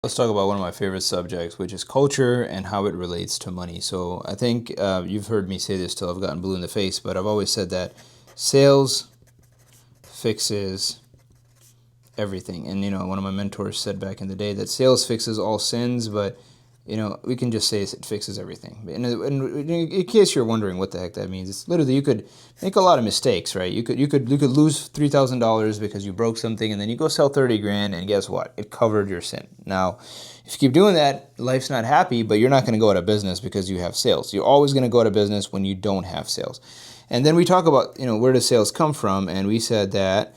Let's talk about one of my favorite subjects, which is culture and how it relates to money. So I think you've heard me say this till I've gotten blue in the face, but I've always said that sales fixes everything. And one of my mentors said back in the day that sales fixes all sins, but we can just say it fixes everything. And in case you're wondering what the heck that means, it's literally you could make a lot of mistakes, right? You could lose $3,000 because you broke something, and then you go sell 30 grand, and guess what? It covered your sin. Now, if you keep doing that, life's not happy, but you're not going to go out of business because you have sales. You're always going to go out of business when you don't have sales. And then we talk about where does sales come from, and we said that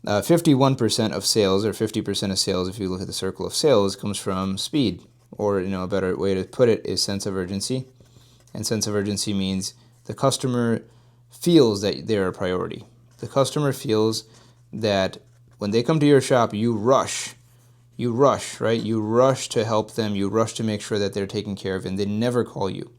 51% of sales, or 50% of sales, if you look at the circle of sales, comes from speed. Or a better way to put it is sense of urgency. And sense of urgency means the customer feels that they're a priority. The customer feels that when they come to your shop, you rush, right? You rush to help them. You rush to make sure that they're taken care of, and they never call you.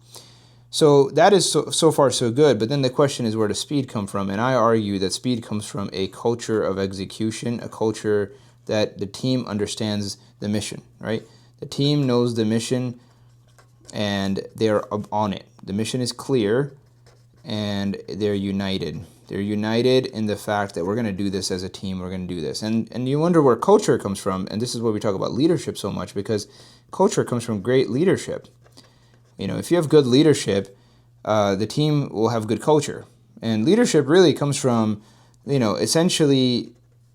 So that is so far so good. But then the question is, where does speed come from? And I argue that speed comes from a culture of execution, a culture that the team understands the mission, right? The team knows the mission and they're on it. The mission is clear and they're united. They're united in the fact that we're going to do this as a team. We're going to do this. And you wonder where culture comes from. And this is why we talk about leadership so much, because culture comes from great leadership. If you have good leadership, the team will have good culture. And leadership really comes from, essentially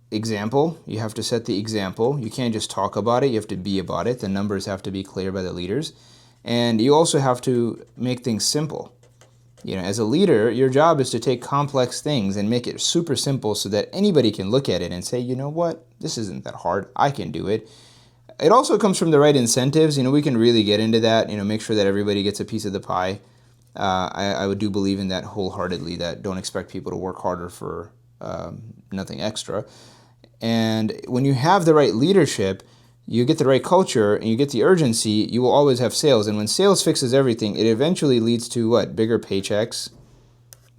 example. You have to set the example. You can't just talk about it. You have to be about it. The numbers have to be clear by the leaders. And you also have to make things simple. As a leader, your job is to take complex things and make it super simple so that anybody can look at it and say, you know what, this isn't that hard. I can do it. It also comes from the right incentives. We can really get into that, make sure that everybody gets a piece of the pie. I would do believe in that wholeheartedly, that don't expect people to work harder for nothing extra. And when you have the right leadership, you get the right culture and you get the urgency, you will always have sales. And when sales fixes everything, it eventually leads to what? Bigger paychecks,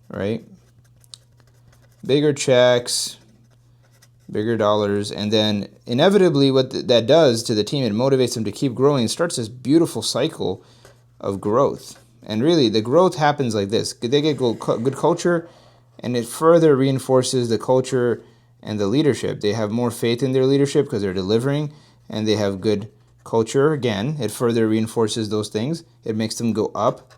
right? Bigger checks, bigger dollars. And then inevitably what that does to the team, it motivates them to keep growing. It starts this beautiful cycle of growth. And really, the growth happens like this. They get good culture, and it further reinforces the culture and the leadership. They have more faith in their leadership because they're delivering, and they have good culture. Again, it further reinforces those things. It makes them go up.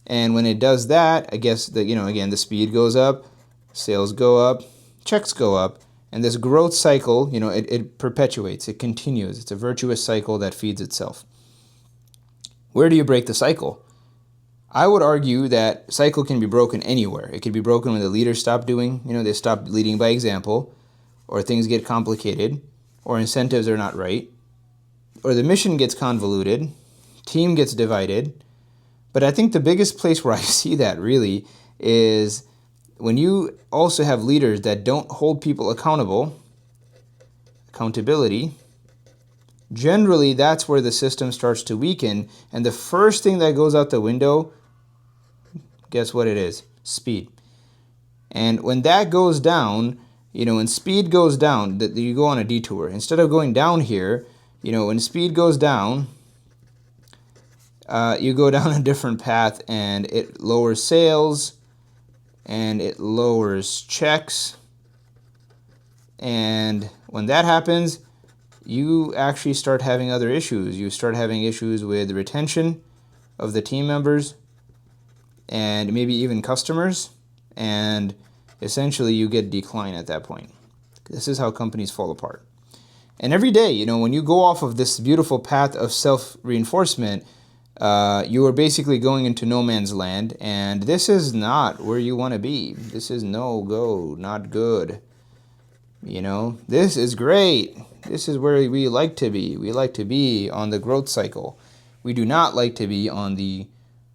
And when it does that, I guess again, the speed goes up, sales go up, checks go up, and this growth cycle, it perpetuates, it continues. It's a virtuous cycle that feeds itself. Where do you break the cycle? I would argue that cycle can be broken anywhere. It can be broken when the leaders stop doing, they stop leading by example, or things get complicated, or incentives are not right, or the mission gets convoluted, team gets divided. But I think the biggest place where I see that really is when you also have leaders that don't hold people accountable, accountability. Generally, that's where the system starts to weaken, and the first thing that goes out the window, guess what it is? Speed. And when that goes down, when speed goes down, you go on a detour. Instead of going down here, when speed goes down, you go down a different path, and it lowers sales, and it lowers checks. And when that happens, you actually start having other issues. You start having issues with retention of the team members and maybe even customers. And essentially you get decline at that point. This is how companies fall apart. And every day, when you go off of this beautiful path of self-reinforcement, you are basically going into no man's land. And this is not where you want to be. This is no go, not good. This is great. This is where we like to be. We like to be on the growth cycle. We do not like to be on the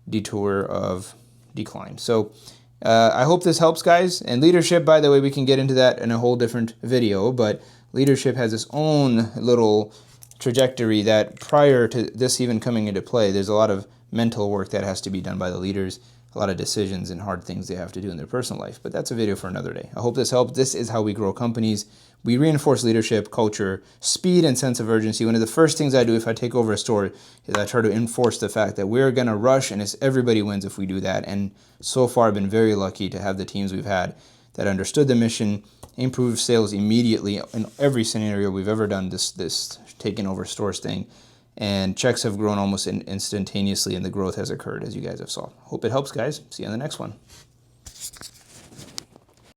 detour of decline. So I hope this helps, guys. And leadership, by the way, we can get into that in a whole different video, but leadership has its own little trajectory that prior to this even coming into play, there's a lot of mental work that has to be done by the leaders. a lot of decisions and hard things they have to do in their personal life. But that's a video for another day. I hope this helped. This is how we grow companies. We reinforce leadership, culture, speed, and sense of urgency. One of the first things I do if I take over a store is I try to enforce the fact that we're going to rush, and it's everybody wins if we do that. And so far, I've been very lucky to have the teams we've had that understood the mission, improved sales immediately in every scenario we've ever done this taking over stores thing. And checks have grown almost instantaneously, and the growth has occurred, as you guys have saw. Hope it helps, guys. See you on the next one.